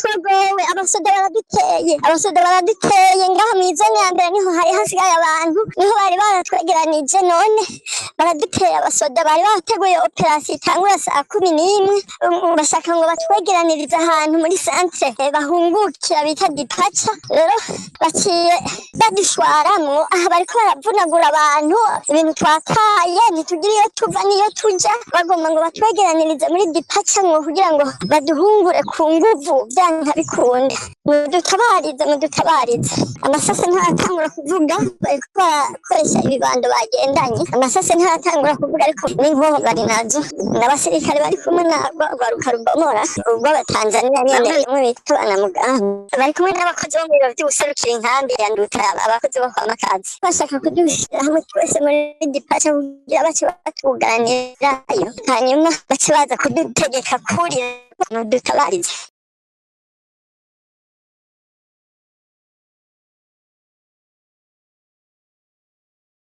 twagowe abasoda baraduteye ngaho mw'izone ya mbere niho hari hasigaye abantu niho bari baratwegeranije none baraduteye abasoda bari bateguye operasiyo itangura saa 11 bashaka ngo batwegeranirize ahantu muri centre bahungukira bita Dipaca rero baciye badushwaramwo aha bariko baravunagura abantu ibintu twataye ntitugira iyo tuva niyo tuja bagomba ngo batwegeranirize muri Dipaca ngo kugira ngo baduhungure ku nguvu byanka bikunde mudutabarize amasase ntaratangura kuvuga bariko barakoresha ibibando bagendanye amasase ntaratangura kuvuga ariko n'inkoho bari nazo n'abasirikare bari kumwe nabo rwaruka rubomora ubwo abatanzania nyene bamwe bita banamugamba bari kumwe n'abakozi bo mu biro vy'ubuserukira inkambi ya Nduta abakozi bo kwa Makazi bashaka kudushira hamwe twese muri Dipaca kugira bace batuganirayo hanyuma bace baza kudutegeka kurira mudutabarize